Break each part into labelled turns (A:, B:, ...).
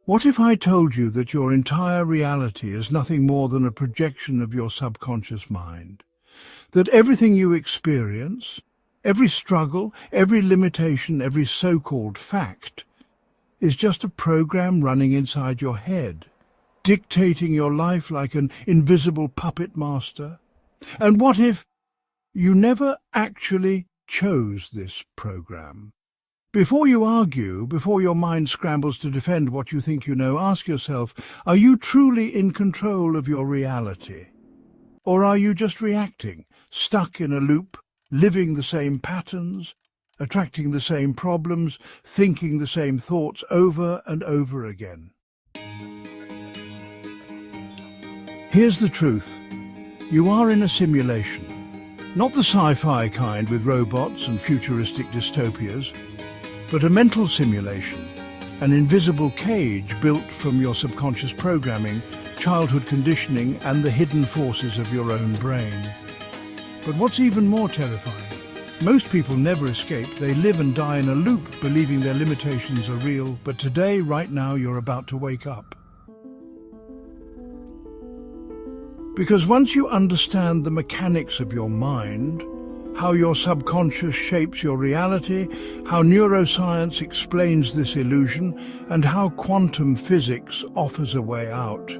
A: What if I told you that your entire reality is nothing more than a projection of your subconscious mind? That everything you experience, every struggle, every limitation, every so-called fact, is just a program running inside your head, dictating your life like an invisible puppet master? And what if you never actually chose this program? Before you argue, before your mind scrambles to defend what you think you know, ask yourself, are you truly in control of your reality? Or are you just reacting, stuck in a loop, living the same patterns, attracting the same problems, thinking the same thoughts over and over again? Here's the truth. You are in a simulation. Not the sci-fi kind with robots and futuristic dystopias, but a mental simulation, an invisible cage built from your subconscious programming, childhood conditioning, and the hidden forces of your own brain. But what's even more terrifying, most people never escape. They live and die in a loop, believing their limitations are real. But today, right now, you're about to wake up. Because once you understand the mechanics of your mind, how your subconscious shapes your reality, how neuroscience explains this illusion, and how quantum physics offers a way out,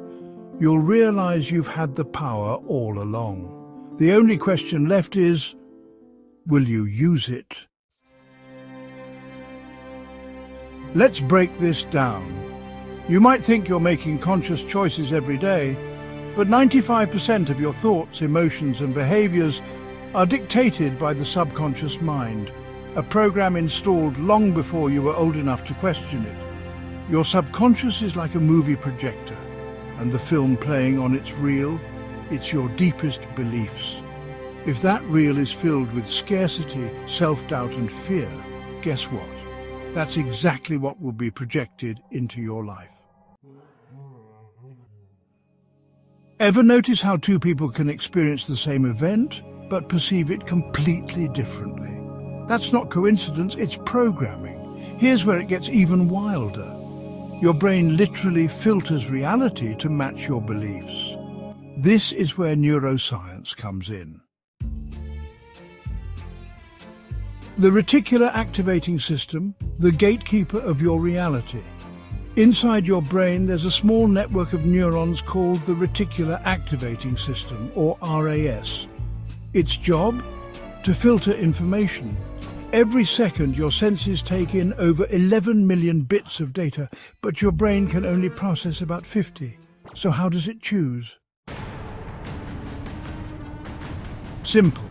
A: you'll realize you've had the power all along. The only question left is, will you use it? Let's break this down. You might think you're making conscious choices every day, but 95% of your thoughts, emotions, and behaviors are dictated by the subconscious mind, a program installed long before you were old enough to question it. Your subconscious is like a movie projector, and the film playing on its reel, it's your deepest beliefs. If that reel is filled with scarcity, self-doubt, and fear, guess what? That's exactly what will be projected into your life. Ever notice how two people can experience the same event, but perceive it completely differently? That's not coincidence, it's programming. Here's where it gets even wilder. Your brain literally filters reality to match your beliefs. This is where neuroscience comes in. The reticular activating system, the gatekeeper of your reality. Inside your brain, there's a small network of neurons called the Reticular Activating System, or RAS. Its job? To filter information. Every second, your senses take in over 11 million bits of data, but your brain can only process about 50. So how does it choose? Simple.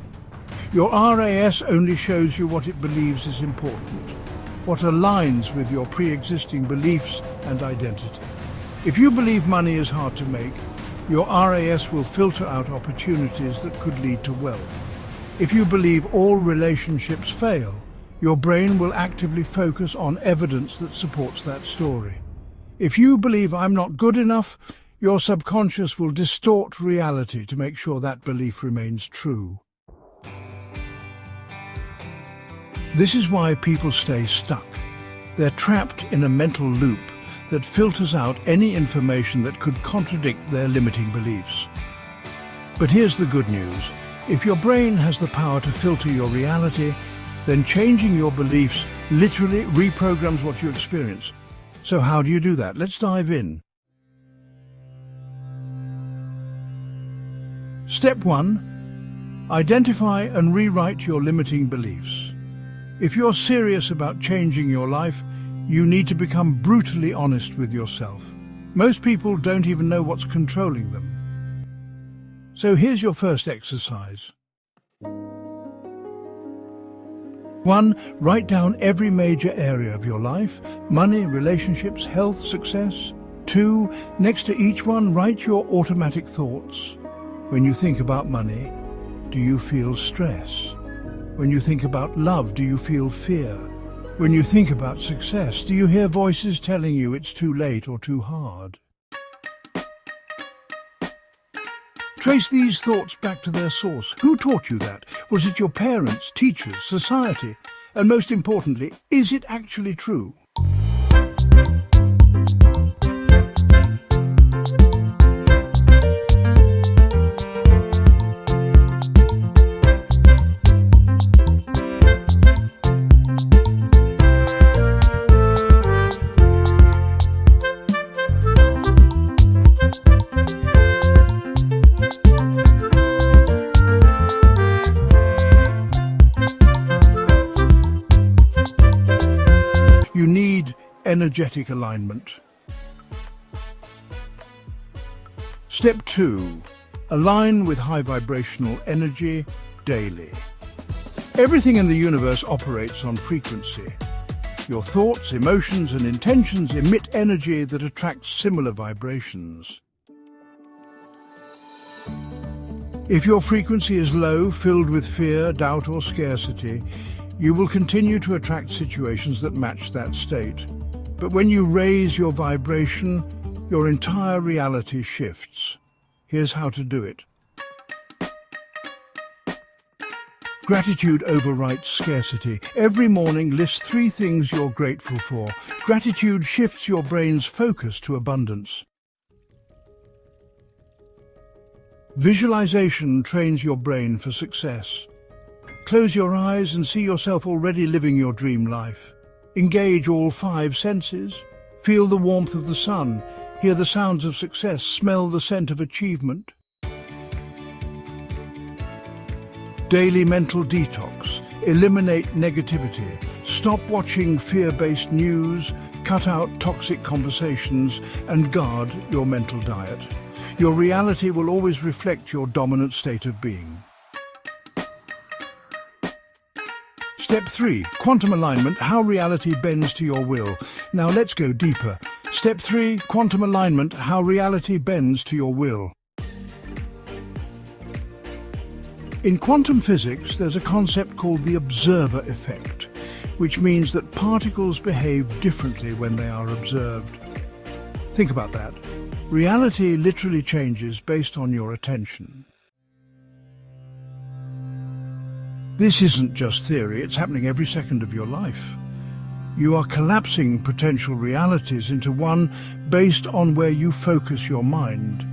A: Your RAS only shows you what it believes is important, what aligns with your pre-existing beliefs and identity. If you believe money is hard to make, your RAS will filter out opportunities that could lead to wealth. If you believe all relationships fail, your brain will actively focus on evidence that supports that story. If you believe I'm not good enough, your subconscious will distort reality to make sure that belief remains true. This is why people stay stuck. They're trapped in a mental loop that filters out any information that could contradict their limiting beliefs. But here's the good news. If your brain has the power to filter your reality, then changing your beliefs literally reprograms what you experience. So how do you do that? Let's dive in. Step 1. Identify and rewrite your limiting beliefs. If you're serious about changing your life, you need to become brutally honest with yourself. Most people don't even know what's controlling them. So here's your first exercise. 1. Write down every major area of your life: money, relationships, health, success. 2. Next to each one, write your automatic thoughts. When you think about money, do you feel stress? When you think about love, do you feel fear? When you think about success, do you hear voices telling you it's too late or too hard? Trace these thoughts back to their source. Who taught you that? Was it your parents, teachers, society? And most importantly, is it actually true? energetic alignment. Step 2. Align with high vibrational energy daily. Everything in the universe operates on frequency. Your thoughts, emotions, and intentions emit energy that attracts similar vibrations. If your frequency is low, filled with fear, doubt, or scarcity, you will continue to attract situations that match that state. But when you raise your vibration, your entire reality shifts. Here's how to do it. Gratitude overwrites scarcity. Every morning, list 3 things you're grateful for. Gratitude shifts your brain's focus to abundance. Visualization trains your brain for success. Close your eyes and see yourself already living your dream life. Engage all 5 senses. Feel the warmth of the sun. Hear the sounds of success. Smell the scent of achievement. Daily mental detox. Eliminate negativity. Stop watching fear-based news. Cut out toxic conversations and guard your mental diet. Your reality will always reflect your dominant state of being. Step 3. Quantum alignment, how reality bends to your will. Now let's go deeper. Step 3. Quantum alignment, how reality bends to your will. In quantum physics, there's a concept called the observer effect, which means that particles behave differently when they are observed. Think about that. Reality literally changes based on your attention. This isn't just theory, it's happening every second of your life. You are collapsing potential realities into one based on where you focus your mind.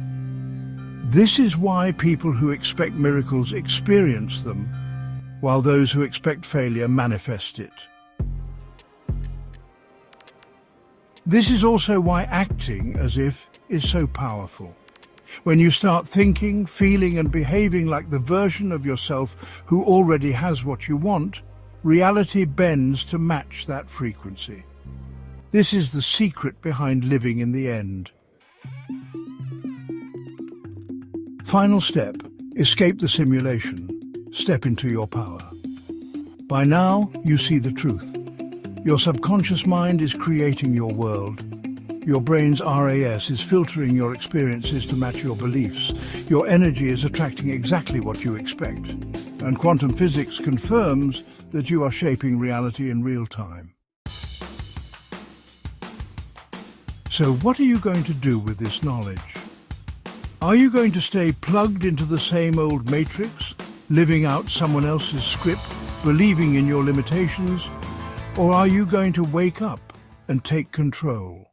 A: This is why people who expect miracles experience them, while those who expect failure manifest it. This is also why acting as if is so powerful. When you start thinking, feeling, and behaving like the version of yourself who already has what you want, reality bends to match that frequency. This is the secret behind living in the end. Final step, escape the simulation. Step into your power. By now, you see the truth. Your subconscious mind is creating your world. Your brain's RAS is filtering your experiences to match your beliefs. Your energy is attracting exactly what you expect. And quantum physics confirms that you are shaping reality in real time. So what are you going to do with this knowledge? Are you going to stay plugged into the same old matrix, living out someone else's script, believing in your limitations? Or are you going to wake up and take control?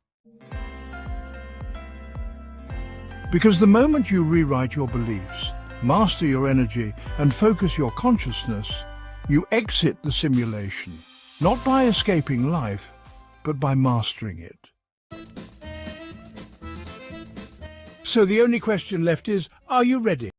A: Because the moment you rewrite your beliefs, master your energy, and focus your consciousness, you exit the simulation, not by escaping life, but by mastering it. So the only question left is, are you ready?